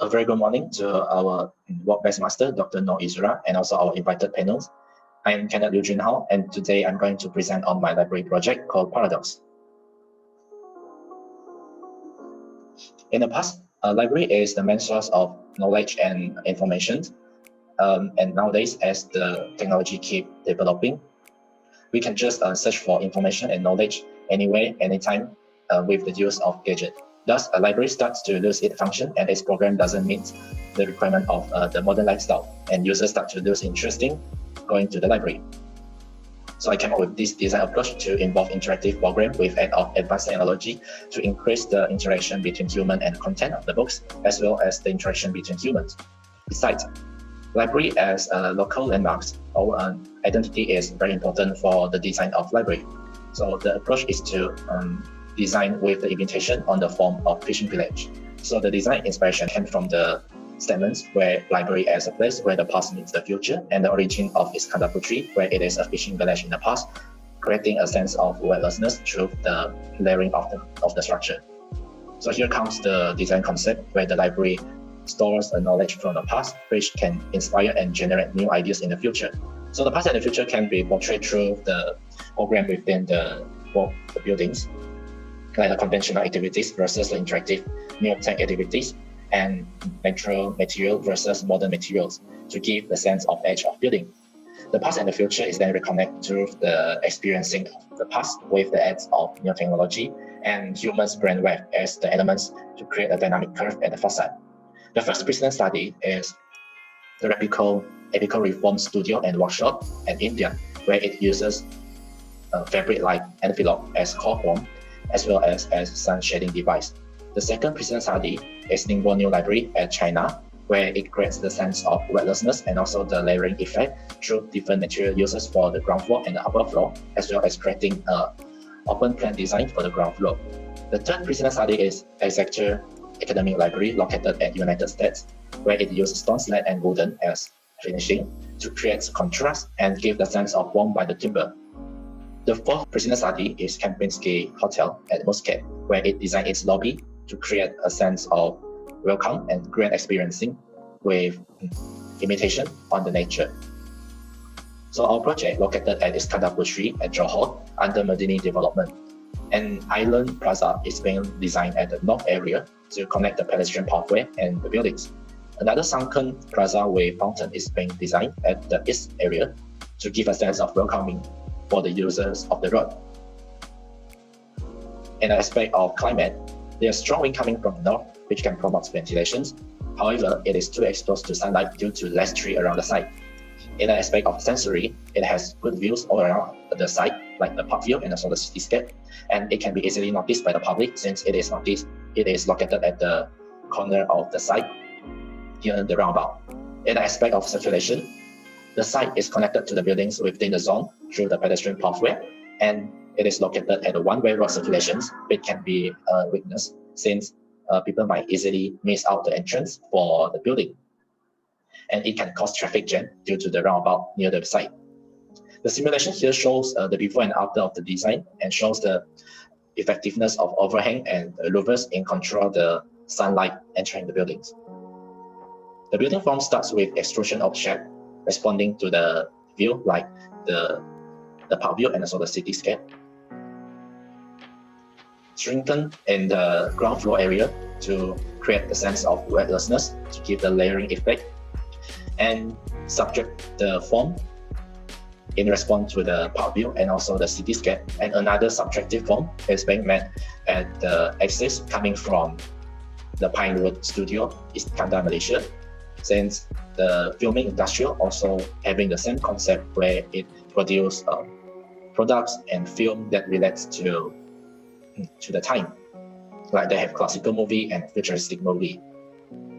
A very good morning to our work-based master, Dr. Noor Izura, and also our invited panels. I am Kenneth Liu Junhao, and today I'm going to present on my library project called Paradox. In the past, a library is the main source of knowledge and information. And nowadays, as the technology keep developing, we can just search for information and knowledge anywhere, anytime with the use of gadget. Thus, a library starts to lose its function and its program doesn't meet the requirement of the modern lifestyle, and users start to lose interest in going to the library. So I came up with this design approach to involve interactive program with aid of advanced technology to increase the interaction between human and content of the books, as well as the interaction between humans. Besides, library as a local landmarks or identity is very important for the design of library. So the approach is to design with the invitation on the form of fishing village. So the design inspiration came from the statements where library as a place where the past meets the future, and the origin of Iskandar Putri, where it is a fishing village in the past, creating a sense of weightlessness through the layering of the structure. So here comes the design concept where the library stores the knowledge from the past, which can inspire and generate new ideas in the future. So the past and the future can be portrayed through the program within the buildings, like the conventional activities versus the interactive new tech activities, and natural material versus modern materials to give the sense of edge of building. The past and the future is then reconnected through the experiencing of the past with the aids of new technology and humans brainwave as the elements to create a dynamic curve at the facade. The first business study is the epical reform studio and workshop in India, where it uses a fabric-like envelope as core form, as well as sun shading device. The second present study is Ningbo New Library at China, where it creates the sense of weightlessness and also the layering effect through different material uses for the ground floor and the upper floor, as well as creating an open plan design for the ground floor. The third present study is Exeter Academic Library located at United States, where it uses stone slab and wooden as finishing to create contrast and give the sense of warmth by the timber. The fourth present study is Kempinski Hotel at Muscat, where it designed its lobby to create a sense of welcome and grand experiencing with imitation on the nature. So our project located at Iskandar Putri at Johor under Medini development. An island plaza is being designed at the north area to connect the pedestrian pathway and the buildings. Another sunken plaza with fountain is being designed at the east area to give a sense of welcoming for the users of the road. In the aspect of climate, there's strong wind coming from the north, which can promote ventilation. However, it is too exposed to sunlight due to less tree around the site. In the aspect of sensory, it has good views all around the site, like the park view and also the cityscape, and it can be easily noticed by the public since it is located at the corner of the site here in the roundabout. In the aspect of circulation, the site is connected to the buildings within the zone through the pedestrian pathway, and it is located at a one-way road circulations, which can be a weakness since people might easily miss out the entrance for the building. And it can cause traffic jam due to the roundabout near the site. The simulation here shows the before and after of the design and shows the effectiveness of overhang and louvres in control the sunlight entering the buildings. The building form starts with extrusion of shape responding to the view like the park view and also the cityscape. Strengthen in the ground floor area to create the sense of weightlessness to give the layering effect, and subtract the form in response to the park view and also the cityscape. And another subtractive form is being made at the axis coming from the Pinewood Studio, Iskandar, Malaysia, since the filming industry also having the same concept where it produces products and film that relates to the time, like they have classical movie and futuristic movie.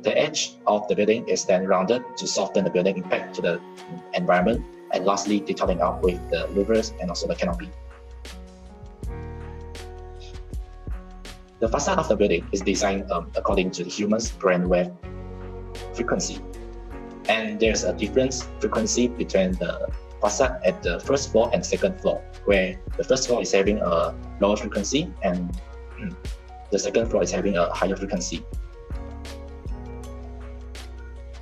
The edge of the building is then rounded to soften the building impact to the environment, and lastly detailing out with the louvres and also the canopy. The facade of the building is designed according to the human's brainwave frequency, and there's a difference frequency between the facade at the first floor and second floor, where the first floor is having a lower frequency and the second floor is having a higher frequency.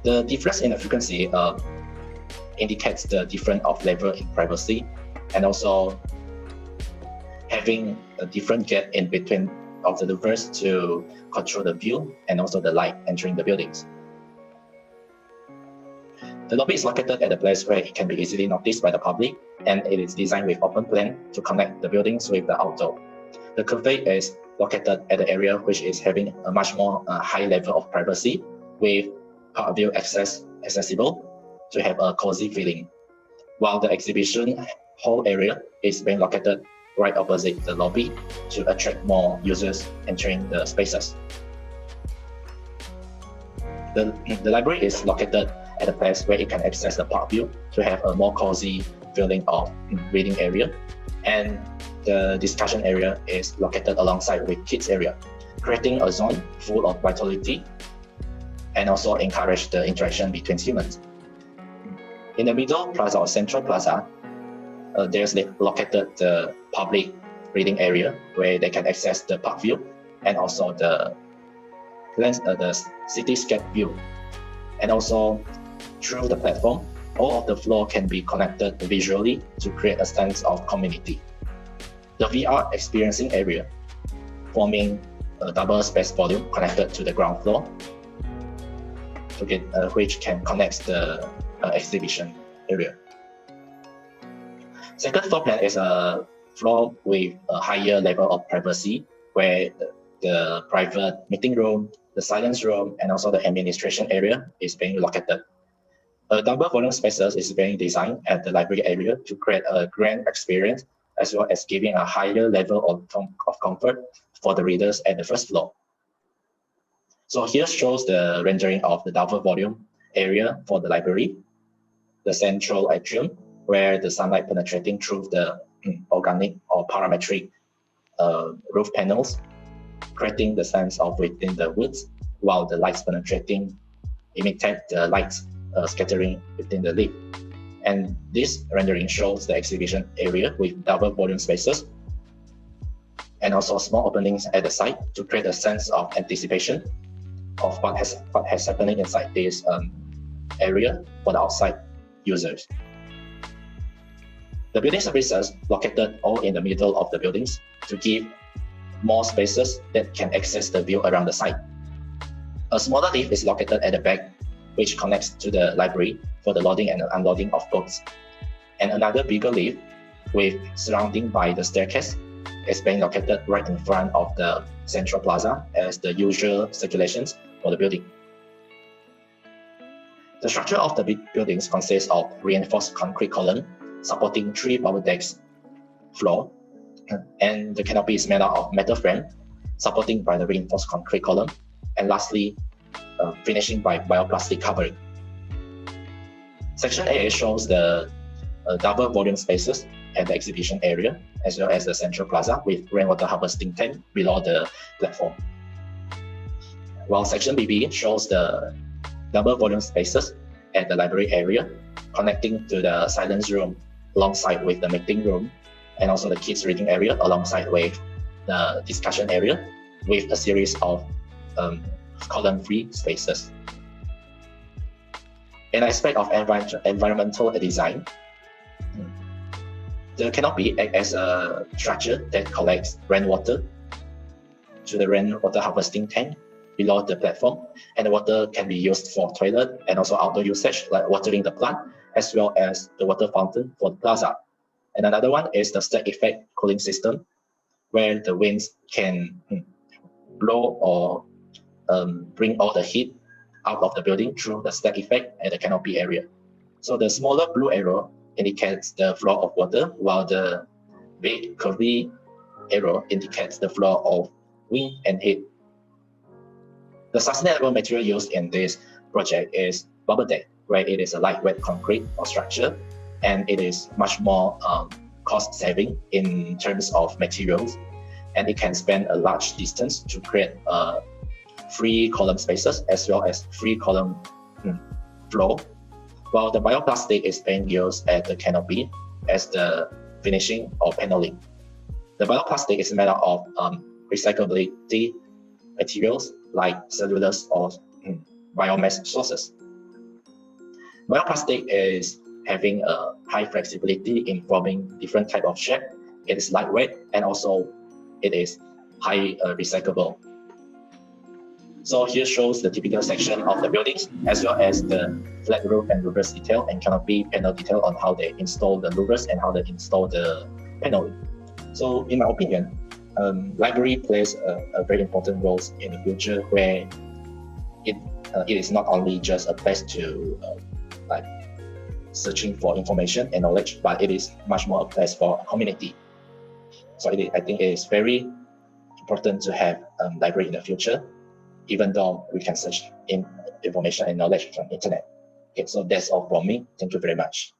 The difference in the frequency indicates the difference of level in privacy, and also having a different gap in between of the louvres to control the view and also the light entering the buildings. The lobby is located at a place where it can be easily noticed by the public, and it is designed with open plan to connect the buildings with the outdoor. The cafe is located at the area which is having a much more high level of privacy, with park view accessible to have a cozy feeling, while the exhibition hall area is being located right opposite the lobby to attract more users entering the spaces. The library is located at a place where it can access the park view to have a more cozy feeling of reading area, and the discussion area is located alongside with kids area, creating a zone full of vitality and also encourage the interaction between humans. In the middle plaza or central plaza, there's located the public reading area where they can access the park view and also the cityscape view. And also through the platform, all of the floor can be connected visually to create a sense of community. The VR experiencing area, forming a double space volume connected to the ground floor, which can connect the exhibition area. Second floor plan is a floor with a higher level of privacy, where the private meeting room, the silence room, and also the administration area is being located. A double volume spaces is being designed at the library area to create a grand experience, as well as giving a higher level of comfort for the readers at the first floor. So here shows the rendering of the double volume area for the library, the central atrium, where the sunlight penetrating through the organic or parametric roof panels, creating the sense of within the woods, while the lights penetrating imitate the lights scattering within the leaf. And this rendering shows the exhibition area with double volume spaces and also small openings at the side to create a sense of anticipation of what has happening inside this area for the outside users. The building services located all in the middle of the buildings to give more spaces that can access the view around the site. A smaller lift is located at the back, which connects to the library for the loading and unloading of goods. And another bigger lift, with surrounding by the staircase, is being located right in front of the central plaza as the usual circulations for the building. The structure of the buildings consists of reinforced concrete column supporting 3 bubble decks floor, and the canopy is made out of metal frame supporting by the reinforced concrete column, and lastly finishing by bioplastic covering. Section A shows the double volume spaces at the exhibition area, as well as the central plaza with rainwater harvesting tank below the platform. While section BB shows the double volume spaces at the library area, connecting to the silence room alongside with the meeting room, and also the kids reading area alongside with the discussion area, with a series of column-free spaces. In aspect of environmental design, the canopy acts as a structure that collects rainwater to the rainwater harvesting tank below the platform, and the water can be used for toilet and also outdoor usage like watering the plant, as well as the water fountain for the plaza. And another one is the stack effect cooling system, where the winds can blow or bring all the heat out of the building through the stack effect at the canopy area. So the smaller blue arrow indicates the flow of water, while the big curvy arrow indicates the flow of wind and heat. The sustainable material used in this project is bubble deck, where it is a lightweight concrete or structure, and it is much more cost saving in terms of materials, and it can span a large distance to create free column spaces as well as free column flow, while the bioplastic is being used at the canopy as the finishing or paneling. The bioplastic is made out of recyclability materials like cellulose or biomass sources. Bioplastic is having a high flexibility in forming different type of shape. It is lightweight and also it is high recyclable. So here shows the typical section of the buildings, as well as the flat roof and louvres detail and canopy panel detail on how they install the louvres and how they install the panel. So in my opinion, library plays a very important role in the future, where it is not only just a place to like searching for information and knowledge, but it is much more a place for a community. So I think it is very important to have library in the future, even though we can search in information and knowledge from internet. Okay, so that's all from me. Thank you very much.